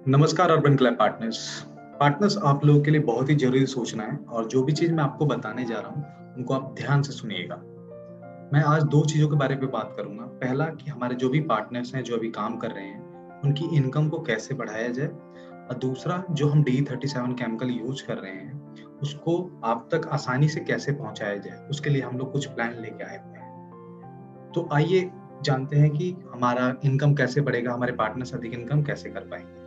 नमस्कार urban club partners. Partners, आप लोगों के लिए बहुत ही जरूरी सूचना है और जो भी चीज मैं आपको बताने जा रहा हूँ उनको आप ध्यान से सुनिएगा। मैं आज दो चीजों के बारे में बात करूंगा। पहला कि हमारे जो भी पार्टनर्स हैं जो अभी काम कर रहे हैं उनकी इनकम को कैसे बढ़ाया जाए, और दूसरा जो हम D37 केमिकल यूज कर रहे हैं उसको आप तक आसानी से कैसे पहुंचाया जाए, उसके लिए हम लोग कुछ प्लान लेके आए हुए हैं। तो आइए जानते हैं कि हमारा इनकम कैसे बढ़ेगा, हमारे पार्टनर्स अधिक इनकम कैसे कर पाएंगे।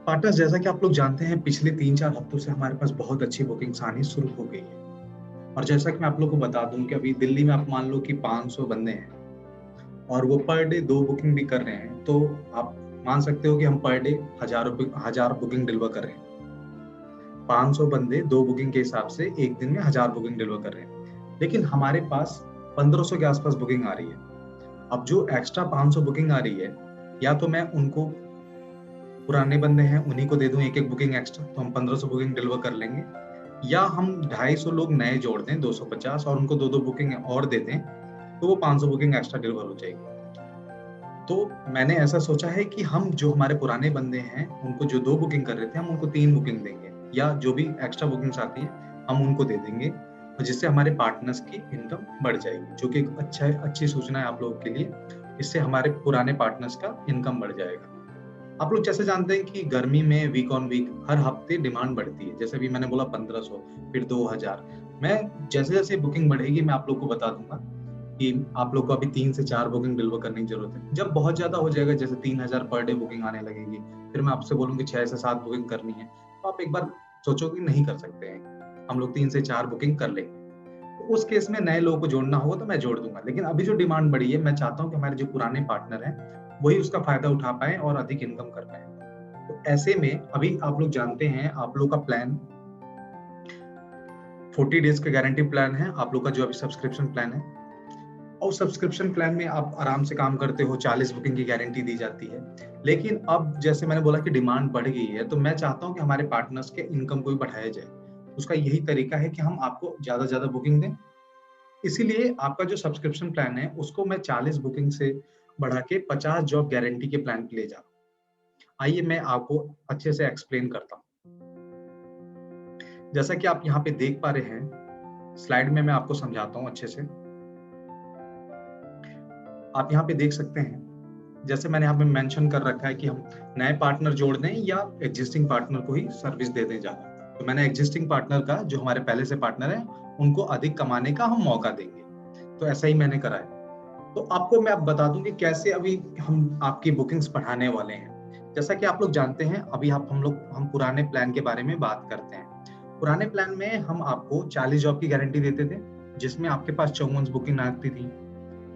पार्टनर्स, जैसा कि आप लोग जानते हैं पिछले 3-4 हफ्तों से हमारे पास बहुत अच्छी बुकिंग्स आनी शुरू हो गई है। और जैसा कि मैं आप लोग को बता दूं कि अभी दिल्ली में आप मान लो कि 500 बंदे हैं और वो पर डे 2 बुकिंग भी कर रहे हैं, तो आप मान सकते हो कि हम पर डे हजार बुकिंग डिलीवर कर रहे हैं। 500 बंदे 2 बुकिंग के हिसाब से एक दिन में 1000 बुकिंग डिलीवर कर रहे हैं, लेकिन हमारे पास 1500 के आसपास बुकिंग आ रही है। अब जो एक्स्ट्रा 500 बुकिंग आ रही है, या तो मैं उनको पुराने बंदे हैं उन्हीं को दे दूं एक एक बुकिंग एक्स्ट्रा, तो हम 1500 बुकिंग डिलीवर कर लेंगे, या हम 250 लोग नए जोड़ दें 250 और उनको 2-2 बुकिंग और दे दें, तो वो 500 बुकिंग एक्स्ट्रा डिलीवर हो जाएगी। तो मैंने ऐसा सोचा है कि हम जो हमारे पुराने बंदे हैं उनको जो 2 बुकिंग कर रहे थे हम उनको 3 बुकिंग देंगे, या जो भी एक्स्ट्रा बुकिंग्स आती है हम उनको दे देंगे, और जिससे हमारे पार्टनर्स की इनकम बढ़ जाएगी, जो कि एक अच्छी सूचना है आप लोगों के लिए। इससे हमारे पुराने पार्टनर्स का इनकम बढ़ जाएगा। आप लोग जैसे जानते हैं कि गर्मी में वीक ऑन वीक हर हफ्ते डिमांड बढ़ती है। जैसे अभी मैंने बोला 1500, फिर 2000। मैं जैसे जैसे बुकिंग बढ़ेगी मैं आप लोग को बता दूंगा कि आप लोग को अभी 3 से 4 बुकिंग डिलीवर करने की जरूरत है। जब बहुत ज्यादा हो जाएगा, जैसे 3000 पर डे बुकिंग आने लगेगी, फिर मैं आपसे बोलूंगी 6 से 7 बुकिंग करनी है, तो आप एक बार सोचोगे नहीं कर सकते हैं, हम लोग 3 से 4 बुकिंग कर लेंगे। तो उस केस में नए लोगों को जोड़ना होगा तो मैं जोड़ दूंगा, लेकिन अभी जो डिमांड बढ़ी है मैं चाहता हूँ कि हमारे जो पुराने पार्टनर हैं वही उसका फायदा उठा पाए और अधिक इनकम कर पाए। तो ऐसे में अभी आप लोग जानते हैं आप लोग का प्लान 40 डेज का गारंटी प्लान है, आप लोग का जो अभी सब्सक्रिप्शन प्लान है। और सब्सक्रिप्शन प्लान में आप आराम से काम करते हो, 40 बुकिंग की गारंटी दी जाती है। लेकिन अब जैसे मैंने बोला कि डिमांड बढ़ गई है, तो मैं चाहता हूं कि हमारे पार्टनर्स के इनकम को भी बढ़ाया जाए। उसका यही तरीका है कि हम आपको ज्यादा ज्यादा बुकिंग दें। इसीलिए आपका जो सब्सक्रिप्शन प्लान है उसको मैं 40 बुकिंग से बढ़ा के 50 जॉब गारंटी के प्लान पे ले जा रहा हूँ। आइए मैं आपको अच्छे से एक्सप्लेन करता हूँ। जैसा कि आप यहाँ पे देख पा रहे हैं स्लाइड में, मैं आपको समझाता हूँ अच्छे से। आप यहाँ पे देख सकते हैं, जैसे मैंने यहाँ पे मेंशन कर रखा है कि हम नए पार्टनर जोड़ दें या एग्जिस्टिंग पार्टनर को ही सर्विस दे दें ज्यादा। तो मैंने एग्जिस्टिंग पार्टनर का, जो हमारे पहले से पार्टनर है, उनको अधिक कमाने का हम मौका देंगे। तो ऐसा ही मैंने करा है। तो आपको मैं अब बता दूं कि कैसे अभी हम आपकी बुकिंग्स बढ़ाने वाले हैं। जैसा कि आप लोग जानते हैं, अभी हम पुराने प्लान के बारे में बात करते हैं। पुराने प्लान में हम आपको 40 जॉब की गारंटी देते थे, जिसमें आपके पास 54 बुकिंग आती थी,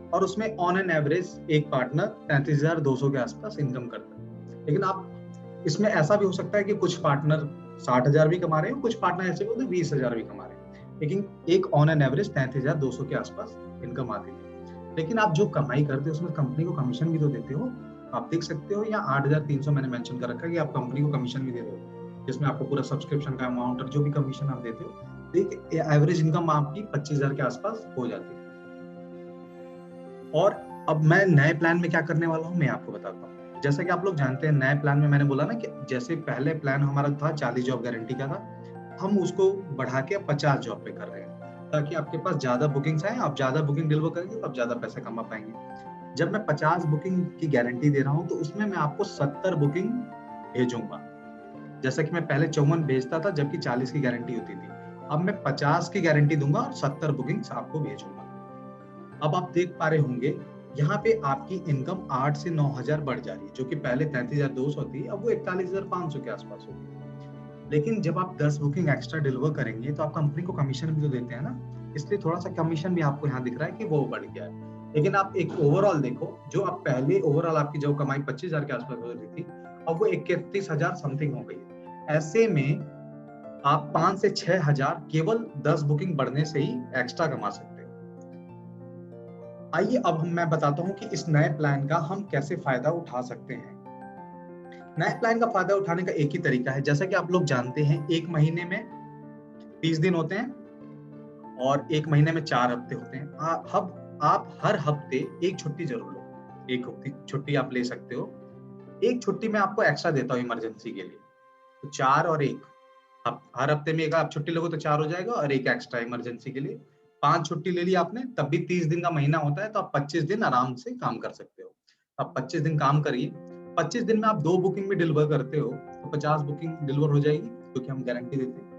और उसमें ऑन एन एवरेज एक पार्टनर 33,200 के आसपास इनकम करता है। लेकिन आप इसमें ऐसा भी हो सकता है कि कुछ पार्टनर 60,000 भी कमा रहे हैं, कुछ पार्टनर ऐसे होते 20,000 भी कमा रहे हैं, लेकिन एक ऑन एन एवरेज 33,200 के आसपास इनकम आती है। लेकिन आप जो कमाई करते हो उसमें कंपनी को कमीशन भी तो देते हो। आप देख सकते हो या 8,300 मैंने मेंशन कर रखा है कि आप कंपनी को कमीशन भी दे रहे हो, जिसमें आपको पूरा सब्सक्रिप्शन का अमाउंट और जो भी कमीशन आप देते हो, तो एक एवरेज इनकम आपकी 25,000 के आसपास हो जाती है। और अब मैं नए प्लान में क्या करने वाला हूँ मैं आपको बताता हूँ। जैसा कि आप लोग जानते हैं, नए प्लान में मैंने बोला ना कि जैसे पहले प्लान हमारा था 40 जॉब गारंटी का था, हम उसको बढ़ा के 50 जॉब पे कर रहे हैं, ताकि आपके पास ज्यादा बुकिंग्स आए, आप ज्यादा बुकिंग डिलीवर करेंगे तो आप ज्यादा पैसा कमा पाएंगे। जब मैं 50 बुकिंग की गारंटी दे रहा हूँ तो उसमें मैं आपको 70 बुकिंग भेजूंगा। जैसा कि मैं पहले 54 भेजता था जबकि 40 की गारंटी होती थी, अब मैं 50 की गारंटी दूंगा और 70 बुकिंग्स आपको भेजूंगा। अब आप देख पा रहे होंगे यहाँ पे आपकी इनकम 8 से 9,000 बढ़ जा रही है, जो कि पहले 33,200 थी, अब वो 41,500 के आसपास होगी। लेकिन जब आप 10 बुकिंग एक्स्ट्रा डिलीवर करेंगे तो आप कंपनी को कमीशन भी तो देते हैं ना, इसलिए थोड़ा सा कमीशन भी आपको यहाँ दिख रहा है कि वो बढ़ गया है। लेकिन आप एक ओवरऑल देखो, जो आप पहले ओवरऑल आपकी जो कमाई 25,000 के आसपास हो रही थी, अब वो 31,000 समथिंग हो गई। ऐसे में आप 5 से 6,000 केवल 10 बुकिंग बढ़ने से ही एक्स्ट्रा कमा सकते हैं। आइए अब मैं बताता हूँ कि इस नए प्लान का हम कैसे फायदा उठा सकते हैं। नए प्लान का फायदा उठाने का एक ही तरीका है। जैसा कि आप लोग जानते हैं, एक महीने में 30 दिन होते हैं और एक महीने में 4 हफ्ते होते हैं। अब आप हर हफ्ते एक छुट्टी जरूर लो। एक हफ्ते छुट्टी आप ले सकते हो, एक छुट्टी मैं आपको एक्स्ट्रा देता हूँ इमरजेंसी के लिए, तो 4 और 1, आप हर हफ्ते में एक आप छुट्टी लोगे तो 4 हो जाएगा और एक एक्स्ट्रा इमरजेंसी के लिए 5 छुट्टी ले ली आपने, तब भी 30 दिन का महीना होता है, तो आप 25 दिन आराम से काम कर सकते हो। आप 25 दिन काम करिए, 25 दिन में आप 2 बुकिंग भी डिलीवर करते हो तो 50 बुकिंग डिलीवर हो जाएगी, क्योंकि हम गारंटी देते हैं।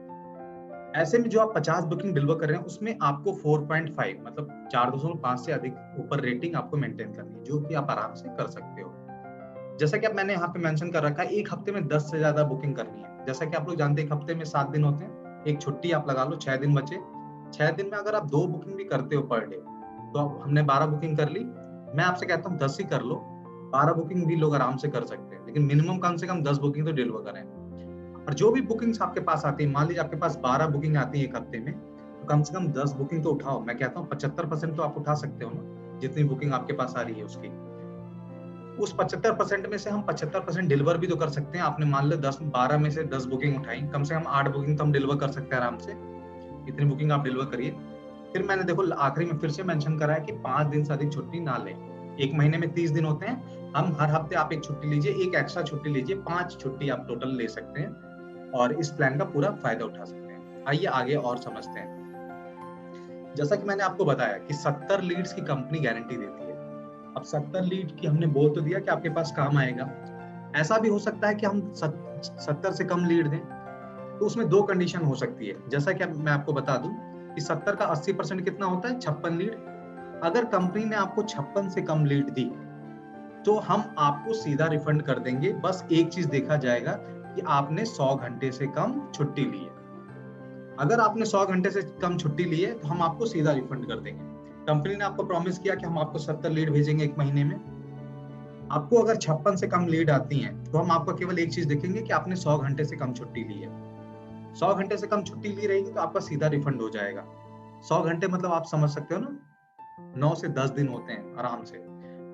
ऐसे में जो आप 50 बुकिंग डिलीवर कर रहे हैं उसमें आपको 4.5 मतलब 4.5 से अधिक ऊपर रेटिंग आपको मेंटेन करनी है, जो कि आप आराम से कर सकते हो। जैसा कि अब मैंने यहाँ पे मेंशन कर रखा है, एक हफ्ते में 10 से ज्यादा बुकिंग करनी है। जैसा कि आप लोग जानते हैं एक हफ्ते में 7 दिन होते हैं, एक छुट्टी आप लगा लो, 6 दिन बचे। 6 दिन में अगर आप 2 बुकिंग भी करते हो पर डे, तो अब हमने 12 बुकिंग कर ली। मैं आपसे कहता हूँ 10 ही कर लो, 12 बुकिंग भी लोग आराम से कर सकते हैं, लेकिन मिनिमम कम से कम 10 बुकिंग तो डिलीवर करें। और जो भी बुकिंग्स आपके पास आती है, मान लीजिए आपके पास 12 बुकिंग आती है एक हफ्ते में, तो कम से कम 10 बुकिंग तो उठाओ। मैं कहता हूँ 75% तो आप उठा सकते हो ना, जितनी बुकिंग आपके पास आ रही है उसकी। उस 75% में से हम 75% डिलीवर भी तो कर सकते हैं। आपने मान लो 10-12 में से 10 बुकिंग उठाई, कम से कम 8 बुकिंग तो हम डिलीवर कर सकते हैं आराम से। इतनी बुकिंग आप डिलीवर करिए। फिर मैंने देखो आखिरी में फिर से मेंशन करा है कि 5 दिन से अधिक छुट्टी ना लें। एक महीने में 30 दिन होते हैं, हम हर हफ्ते आप एक छुट्टी लीजिए, एक एक्स्ट्रा छुट्टी लीजिए, 5 छुट्टी आप टोटल ले सकते हैं और इस प्लान का पूरा फायदा उठा सकते हैं। आइए आगे और समझते हैं। जैसा कि मैंने आपको बताया कि 70 लीड्स की कंपनी गारंटी देती है। अब 70 लीड की हमने बोल तो दिया कि आपके पास काम आएगा। ऐसा भी हो सकता है कि हम 70 से कम लीड दें, तो उसमें 2 कंडीशन हो सकती है। जैसा कि मैं आपको बता दूं कि 70 का 80% कितना होता है, 56 लीड। अगर कंपनी ने आपको 56 से कम लीड दी, तो हम आपको सीधा रिफंड कर देंगे। बस एक चीज देखा जाएगा कि आपने 100 घंटे से कम छुट्टी ली है। अगर आपने 100 घंटे से कम छुट्टी ली है, तो हम आपको सीधा रिफंड कर देंगे। कंपनी ने आपको प्रॉमिस किया कि हम आपको 70 लीड भेजेंगे एक महीने में। आपको अगर 56 से कम लीड आती हैं, तो हम आपको केवल एक चीज देखेंगे कि आपने 100 घंटे से कम छुट्टी ली है। 100 घंटे से कम छुट्टी ली रहेगी तो आपका सीधा रिफंड हो जाएगा। 100 घंटे मतलब आप समझ सकते हो ना, 9 से 10 दिन होते हैं आराम से।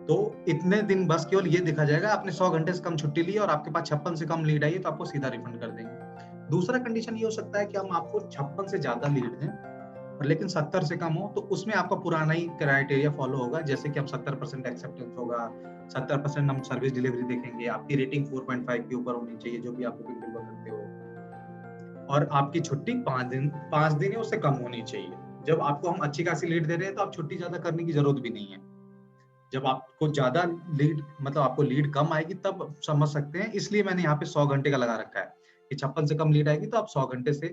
तो इतने दिन बस केवल ये देखा जाएगा, आपने 100 घंटे से कम छुट्टी ली और आपके पास 56 से कम लीड आई है, तो आपको सीधा रिफंड कर देंगे। दूसरा कंडीशन ये हो सकता है कि हम आपको 56 से ज्यादा लीड दें और लेकिन 70 से कम हो, तो उसमें आपका पुराना ही क्राइटेरिया फॉलो होगा। जैसे कि अब 70% एक्सेप्टेंस होगा, 70% हम सर्विस डिलीवरी देखेंगे, आपकी रेटिंग 4.5 के ऊपर होनी चाहिए जो भी आप बुकिंग डिलीवर करते हो, और आपकी छुट्टी 5 दिन है उससे कम होनी चाहिए। जब आपको हम अच्छी खासी लीड दे रहे हैं तो आप छुट्टी ज्यादा करने की जरूरत भी नहीं है। जब आपको ज्यादा लीड मतलब आपको लीड कम आएगी तब समझ सकते हैं, इसलिए मैंने यहाँ पे 100 घंटे का लगा रखा है कि 56 से कम लीड आएगी तो आप 100 घंटे से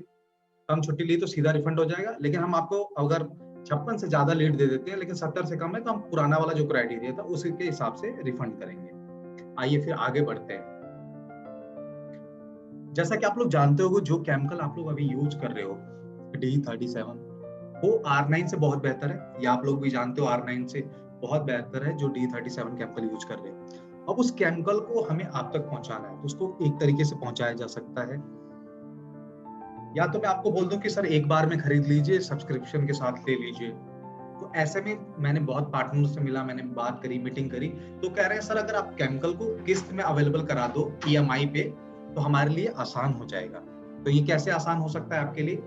कम छुट्टी ली तो सीधा रिफंड हो जाएगा। लेकिन हम आपको अगर 56 से ज्यादा लीड दे देते हैं लेकिन 70 से कम है, तो हम पुराना वाला जो क्राइटेरिया था उसी के हिसाब से रिफंड करेंगे। आइए फिर आगे बढ़ते हैं। जैसा कि आप लोग जानते हो, जो केमिकल आप लोग अभी यूज कर रहे हो D37, वो R9 से बहुत बेहतर है। ये आप लोग भी जानते हो, R9 से बहुत बेहतर है जो D37 केमिकल यूज कर रहे हो। अब उस केमिकल को हमें आप तक पहुंचाना है, तो उसको एक तरीके से पहुंचाया जा सकता है, या तो मैं आपको बोल दूं कि सर एक बार में खरीद लीजिए, सब्सक्रिप्शन के साथ ले लीजिए। तो ऐसे में मैंने बहुत पार्टनर से मिला, मैंने बात करी, मीटिंग करी, तो कह रहे हैं सर अगर आप केमिकल को किस्त में अवेलेबल करा दो EMI पे, तो हमारे लिए आसान हो जाएगा। तो ये कैसे आसान हो सकता है आपके लिए?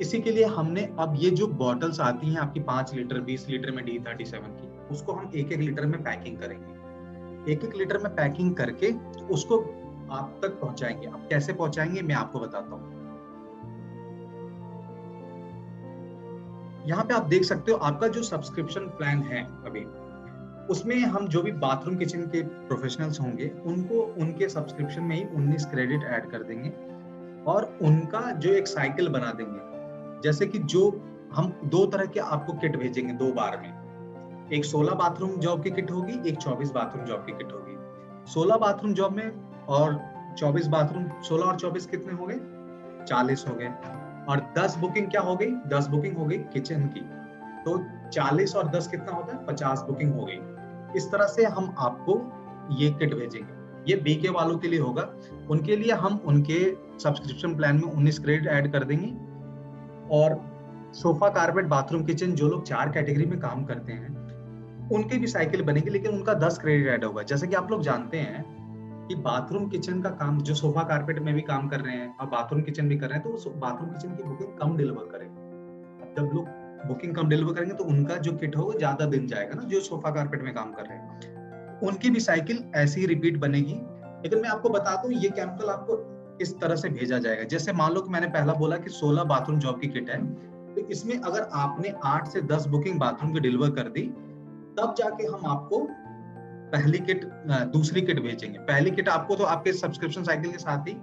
इसी के लिए हमने अब ये जो बॉटल्स आती हैं आपकी 5 लीटर 20 लीटर में D37 की, उसको हम 1-1 लीटर में पैकिंग करेंगे। 1-1 लीटर में पैकिंग करके उसको आप तक पहुंचाएंगे। अब कैसे पहुंचाएंगे मैं आपको बताता हूँ। यहाँ पे आप देख सकते हो आपका जो सब्सक्रिप्शन प्लान है अभी, उसमें हम जो भी बाथरूम किचन के प्रोफेशनल्स होंगे उनको उनके सब्सक्रिप्शन में ही 19 क्रेडिट ऐड कर देंगे और उनका जो एक साइकिल बना देंगे। जैसे कि जो हम 2 तरह के आपको किट भेजेंगे 2 बार में, एक 16 बाथरूम जॉब की किट होगी, एक 24 बाथरूम जॉब की किट होगी। 16 बाथरूम जॉब में और 24 बाथरूम, 16 और 24 कितने हो गए? 40 हो गए। और 10 बुकिंग क्या हो गई? 10 बुकिंग हो गई किचन की। तो 40 और 10 कितना होता है? 50 बुकिंग हो गई। इस तरह से हम आपको ये किट भेजेंगे। ये बीके वालों के लिए होगा। उनके लिए हम उनके सब्सक्रिप्शन प्लान में 19 क्रेडिट ऐड कर देंगे। और सोफा कारपेट बाथरूम किचन जो लोग 4 कैटेगरी में काम करते हैं उनकी भी साइकिल बनेगी, लेकिन उनका 10 क्रेडिट ऐड होगा। जैसे कि आप लोग जानते हैं कि बाथरूम किचन का काम जो सोफा कारपेट में भी काम कर रहे हैं और बाथरूम किचन भी कर रहे हैं, तो बाथरूम किचन की बुकिंग कम डिलीवर करेंगे। जब लोग बुकिंग कम डिलीवर करेंगे तो उनका जो किट होगा ज्यादा दिन जाएगा ना, जो सोफा कारपेट में काम कर रहे हैं उनकी भी साइकिल ऐसी ही रिपीट बनेगी। लेकिन मैं आपको बता दूं ये केमिकल आपको इस तरह से भेजा जाएगा। जैसे मान लो कि मैंने पहला बोला कि 16 बाथरूम जॉब की किट है, तो इसमें अगर आपने 8 से 10 बुकिंग बाथरूम की डिलीवर कर दी, तब जाके हम आपको पहली किट दूसरी किट भेजेंगे। पहली किट आपको तो आपके सब्सक्रिप्शन साइकिल के साथ ही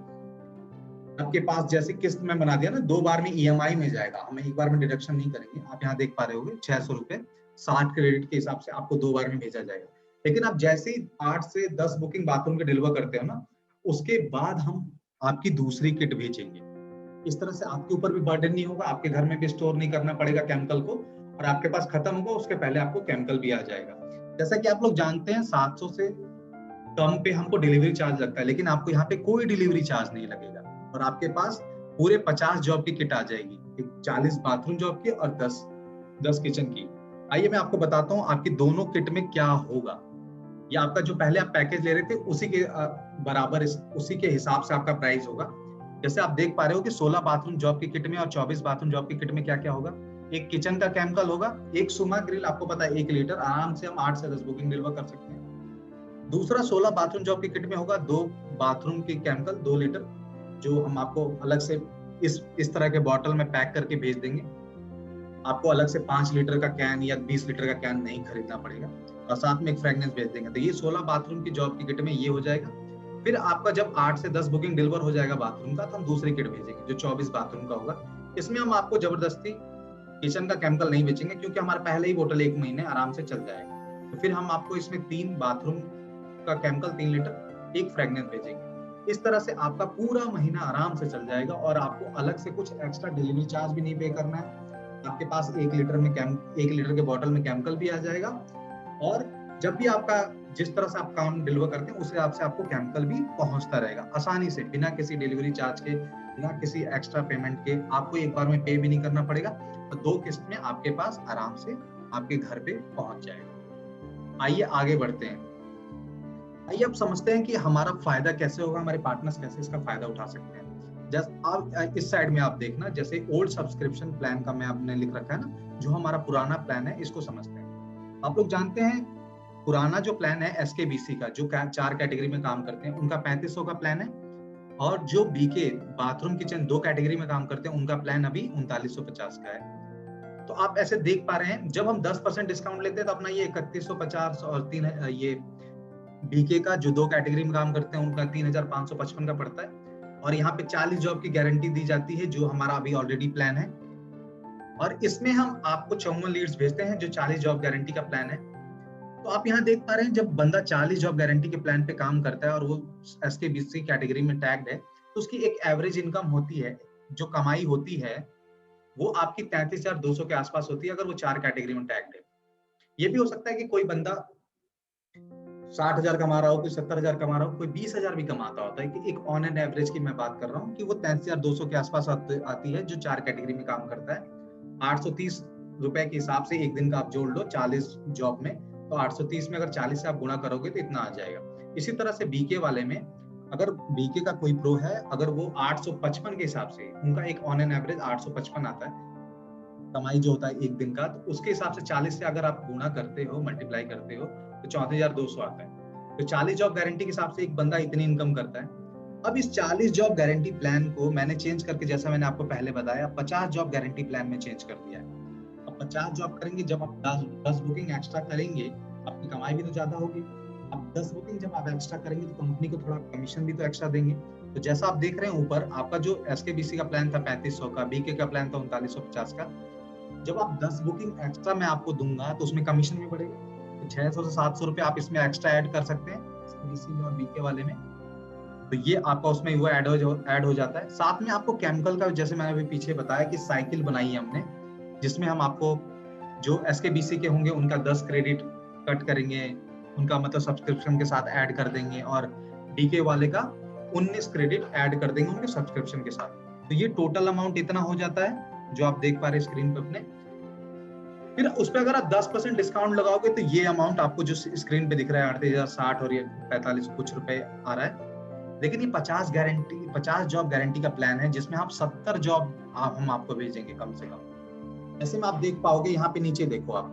आपके पास जैसे किस्त में बना दिया ना, 2 बार में ईएमआई में जाएगा, हम एक बार में डिडक्शन नहीं करेंगे। आप यहाँ देख पा रहे होंगे 600 रुपए 60 क्रेडिट के हिसाब से आपको 2 बार में भेजा जाएगा। लेकिन आप जैसे ही 8 से 10 बुकिंग बाथरूम के डिलीवर करते हो ना, उसके बाद हम आपकी दूसरी किट भेजेंगे। इस तरह से आपके ऊपर भी बर्डन नहीं होगा, आपके घर में भी स्टोर नहीं करना पड़ेगा केमिकल को, और आपके पास खत्म होगा उसके पहले आपको केमिकल भी आ जाएगा। जैसा कि आप लोग जानते हैं 700 से कम पे हमको डिलीवरी चार्ज लगता है, लेकिन आपको यहाँ पे कोई डिलीवरी चार्ज नहीं लगेगा और आपके पास पूरे 50 जॉब की किट आ जाएगी, 40 बाथरूम जॉब की और 10 किचन की। आइए मैं आपको बताता हूँ आपकी दोनों किट में क्या होगा। या आपका जो पहले आप पैकेज ले रहे थे उसी के बराबर उसी के हिसाब से आपका प्राइस होगा। जैसे आप देख पा रहे हो कि 16 बाथरूम जॉब की किट में और 24 बाथरूम जॉब की किट में क्या क्या होगा। एक किचन का केमिकल होगा, एक सुमा ग्रिल, आपको पता है 1 लीटर, आराम से हम 8 से 10 बुकिंग डिलीवर कर सकते हैं। दूसरा 16 बाथरूम जॉब की किट में होगा 2 बाथरूम की केमिकल 2 लीटर, जो हम आपको अलग से इस तरह के बॉटल में पैक करके भेज देंगे। आपको अलग से 5 लीटर का कैन या 20 लीटर का कैन नहीं खरीदना पड़ेगा, और साथ में एक फ्रेगनेंस भेज देंगे। तो ये 16 बाथरूम की जॉब की किट में ये हो जाएगा। फिर आपका जब 8 से 10 बुकिंग डिलीवर हो जाएगा बाथरूम का, तो हम दूसरी किट भेजेंगे जो 24 बाथरूम का होगा। इसमें हम आपको जबरदस्ती किचन का केमिकल नहीं बेचेंगे, क्योंकि हमारा पहले ही बोतल 1 महीने आराम से चल जाएगा। तो फिर हम आपको इसमें 3 बाथरूम का केमिकल 3 लीटर, एक फ्रेगनेंस भेजेंगे। इस तरह से आपका पूरा महीना आराम से चल जाएगा और आपको अलग से कुछ एक्स्ट्रा डिलीवरी चार्ज भी नहीं पे करना है। आपके पास 1 लीटर के बॉटल में केमिकल भी आ जाएगा, और जब भी आपका जिस तरह से आप काम डिलीवर करते हैं उस हिसाब से आपको केमिकल भी पहुंचता रहेगा आसानी से, बिना किसी डिलीवरी चार्ज के, बिना किसी एक्स्ट्रा पेमेंट के। आपको एक बार में पे भी नहीं करना पड़ेगा, तो 2 किस्त में आपके पास आराम से आपके घर पे पहुंच जाएगा। आइए आगे बढ़ते हैं। आइए अब समझते हैं कि हमारा फायदा कैसे होगा, हमारे पार्टनर्स कैसे इसका फायदा उठा सकते हैं। जैसे आप इस साइड में आप देखना, जैसे ओल्ड सब्सक्रिप्शन प्लान का मैं आपने लिख रखा है ना, जो हमारा पुराना प्लान है, इसको समझते हैं। आप लोग जानते हैं पुराना जो प्लान है एसकेबीसी का, जो 4 कैटेगरी में काम करते हैं, उनका 3500 का प्लान है, और जो बीके बाथरूम किचन 2 कैटेगरी में काम करते हैं उनका प्लान अभी 3950 का है। तो आप ऐसे देख पा रहे हैं, जब हम 10% डिस्काउंट लेते हैं तो अपना ये 3150 और 3 ये बीके का जो 2 कैटेगरी में काम करते हैं उनका 3555 का पड़ता है, और यहाँ पे 40 जॉब की गारंटी दी जाती है, जो हमारा अभी ऑलरेडी प्लान है। और इसमें हम आपको 54 लीड्स भेजते हैं, जो 40 जॉब गारंटी का प्लान है। तो आप यहाँ देख पा रहे हैं, जब बंदा 40 जॉब गारंटी के प्लान पे काम करता है और वो एसकेबीसी कैटेगरी में टैग्ड है, तो उसकी एक एवरेज इनकम होती है, जो कमाई होती है वो आपकी 33,200 के आसपास होती है, अगर वो 4 कैटेगरी में टैग्ड है। ये भी हो सकता है कि कोई बंदा 60,000 कमा रहा हो, कोई 70,000 कमा रहा हो, कोई 20,000 भी कमाता होता है, कि एक ऑन एन एवरेज की मैं बात कर रहा हूँ कि वो 33,200 के आसपास आती है, जो 4 कैटेगरी में काम करता है। 830 रुपए के हिसाब से एक दिन का आप जोड़ लो 40 जॉब में, तो 830 में अगर 40 से आप गुणा करोगे तो इतना आ जाएगा। इसी तरह से बीके वाले में, अगर बीके का कोई प्रो है, अगर वो 855 के हिसाब से, उनका एक ऑन एन एवरेज 855 आता है कमाई जो होता है एक दिन का, तो उसके हिसाब से 40 से अगर आप गुणा करते हो, मल्टीप्लाई करते हो, तो 34,200 आता है। तो 40 जॉब गारंटी के हिसाब से एक बंदा इतनी इनकम करता है। अब इस 40 जॉब गारंटी प्लान को मैंने चेंज करके, जैसा मैंने आपको पहले बताया, 50 जॉब गारंटी प्लान में चेंज कर दिया है। अब 50 जॉब करेंगे, जब आप 10 बुकिंग एक्स्ट्रा करेंगे, आपकी कमाई भी तो ज्यादा होगी। अब 10 बुकिंग जब आप एक्स्ट्रा करेंगे तो कंपनी को थोड़ा कमीशन भी तो एक्स्ट्रा देंगे। तो जैसा आप देख रहे हैं ऊपर, आपका जो एसकेबीसी का प्लान था 3500 का, बीके का प्लान था 3950 का, जब आप 10 बुकिंग एक्स्ट्रा मैं आपको दूंगा तो उसमें कमीशन भी बढ़ेगा। तो 600 से 700 रुपए आप इसमें एक्स्ट्रा ऐड कर सकते हैं, एसकेबीसी में और बीके वाले में। तो ये आपका उसमें वो ऐड हो जाता है। साथ में आपको केमिकल का, जैसे मैंने अभी पीछे बताया कि साइकिल बनाई है हमने, जिसमें हम आपको जो एसकेबीसी के होंगे उनका 10 क्रेडिट कट करेंगे, उनका मतलब सब्सक्रिप्शन के साथ ऐड कर देंगे, और डीके वाले का 19 क्रेडिट ऐड कर देंगे उनके सब्सक्रिप्शन के साथ। तो ये टोटल अमाउंट इतना हो जाता है जो आप देख पा रहे हैं स्क्रीन पे अपने। फिर उस पर अगर आप 10% डिस्काउंट लगाओगे तो ये अमाउंट आपको जो स्क्रीन पे दिख रहा है 38,060 और ये 45 कुछ रुपए आ रहा है। लेकिन ये 50 जॉब गारंटी का प्लान है, जिसमें आप 70 जॉब हम आपको भेजेंगे कम से कम। ऐसे में आप देख पाओगे, यहाँ पे नीचे देखो आप,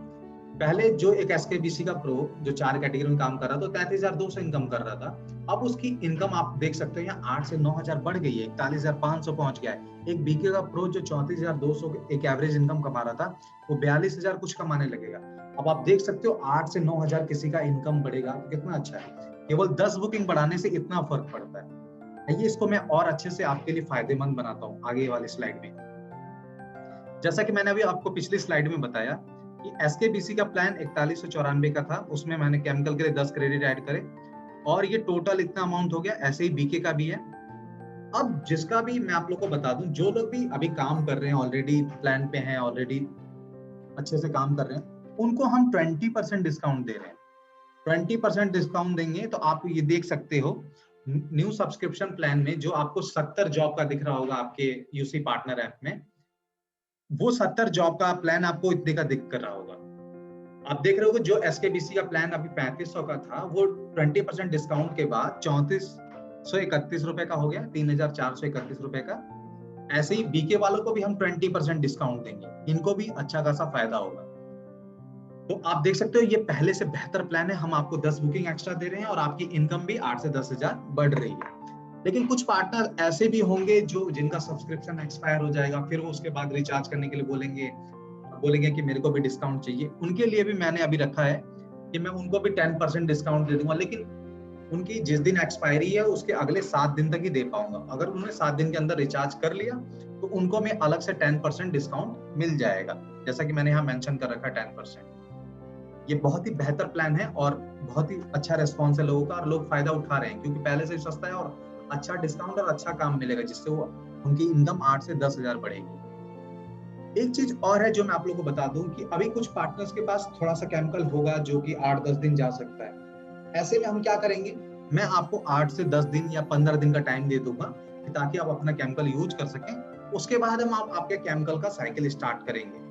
पहले जो एक एसकेबीसी का प्रो जो 4 कैटेगरी में काम कर रहा था, तो 33,200 इनकम कर रहा था। अब उसकी इनकम आप देख सकते हो यहाँ 8 से 9,000 बढ़ गई है, 41,500 पहुंच गया है। एक बीके का प्रो जो 34,200 एक एवरेज इनकम कमा रहा था, वो 42,000 कुछ कमाने लगेगा। अब आप देख सकते हो 8 से 9,000 किसी का इनकम बढ़ेगा, कितना अच्छा है। केवल 10 बुकिंग बढ़ाने से इतना फर्क पड़ता है। आइए इसको मैं और अच्छे से आपके लिए फायदेमंद बनाता हूँ आगे वाली स्लाइड में। जैसा कि मैंने अभी आपको पिछली स्लाइड में बताया कि एसकेबीसी का प्लान 4194 का था, उसमें मैंने केमिकल के लिए 10 क्रेडिट ऐड करे और ये टोटल इतना अमाउंट हो गया। ऐसे ही बीके का भी है। अब जिसका भी मैं आप लोग को बता दूं, जो लोग भी अभी काम कर रहे हैं, ऑलरेडी प्लान पे हैं, ऑलरेडी अच्छे से काम कर रहे हैं, उनको हम 20% डिस्काउंट दे रहे हैं। 20% डिस्काउंट देंगे तो आप ये देख सकते हो न्यू सब्सक्रिप्शन प्लान में जो आपको 70 जॉब का दिख रहा होगा आपके यूसी पार्टनर ऐप में, वो 70 जॉब का प्लान आपको इतने का दिख कर रहा होगा। आप देख रहे हो कि जो एसकेबीसी का प्लान अभी 3500 का था, वो 20% डिस्काउंट के बाद 3431 रुपए का हो गया, 3431 रुपए का। ऐसे ही बीके वालों को भी हम 20% डिस्काउंट देंगे, इनको भी अच्छा खासा फायदा होगा। तो आप देख सकते हो ये पहले से बेहतर प्लान है। हम आपको 10 बुकिंग एक्स्ट्रा दे रहे हैं और आपकी इनकम भी 8 से 10,000 बढ़ रही है। लेकिन कुछ पार्टनर ऐसे भी होंगे जो जिनका सब्सक्रिप्शन एक्सपायर हो जाएगा, फिर वो उसके बाद रिचार्ज करने के लिए बोलेंगे कि मेरे को भी डिस्काउंट चाहिए। उनके लिए भी मैंने अभी रखा है कि मैं उनको भी 10% डिस्काउंट दे दूंगा, लेकिन उनकी जिस दिन एक्सपायरी है उसके अगले 7 दिन तक ही दे पाऊंगा। अगर उन्होंने 7 दिन के अंदर रिचार्ज कर लिया तो उनको मैं अलग से 10% डिस्काउंट मिल जाएगा, जैसा कि मैंने यहाँ मेंशन कर रखा है 10%। ये बहुत ही बेहतर प्लान है और बहुत ही अच्छा रेस्पॉन्स है लोगों का, और लोग फायदा उठा रहे हैं क्योंकि पहले से सस्ता है और अच्छा डिस्काउंट और अच्छा काम मिलेगा, जिससे वो उनकी इनकम 8 से 10,000 बढ़ेगी। एक चीज और है जो मैं आप लोगों को बता दूं कि अभी कुछ पार्टनर्स के पास थोड़ा सा केमिकल होगा जो कि 8-10 दिन जा सकता है। ऐसे में हम क्या करेंगे, मैं आपको 8 से 10 दिन या 15 दिन का टाइम दे दूंगा कि ताकि आप अपना केमिकल यूज कर सकें। उसके बाद हम आपके केमिकल का साइकिल स्टार्ट करेंगे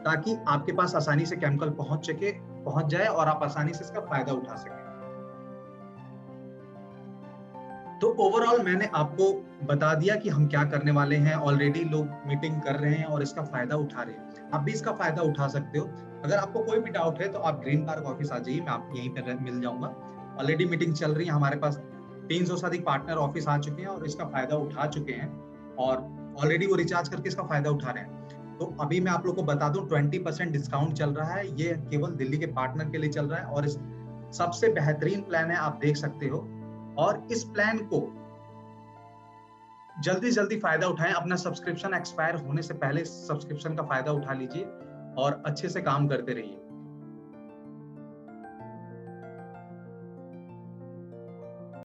ताकि आपके पास आसानी से केमिकल पहुंच जाए और आप आसानी से इसका फायदा उठा सकें। तो ओवरऑल मैंने आपको बता दिया कि हम क्या करने वाले हैं। ऑलरेडी लोग मीटिंग कर रहे हैं और इसका फायदा उठा रहे हैं। आप भी इसका फायदा उठा सकते हो। अगर आपको कोई भी डाउट है तो आप ग्रीन पार्क ऑफिस आ जाइए, मैं आपको यहीं पर मिल जाऊंगा। ऑलरेडी मीटिंग चल रही है, हमारे पास 300 से अधिक पार्टनर ऑफिस आ चुके हैं और इसका फायदा उठा चुके हैं और ऑलरेडी वो रिचार्ज करके इसका फायदा उठा रहे हैं। तो अभी मैं आप लोग को बता दूं 20% डिस्काउंट चल रहा है, ये केवल दिल्ली के पार्टनर के लिए चल रहा है और इस सबसे बेहतरीन प्लान है, आप देख सकते हो। और इस प्लान को जल्दी जल्दी फायदा उठाएं। अपना सब्सक्रिप्शन एक्सपायर होने से पहले सब्सक्रिप्शन का फायदा उठा लीजिए और अच्छे से काम करते रहिए।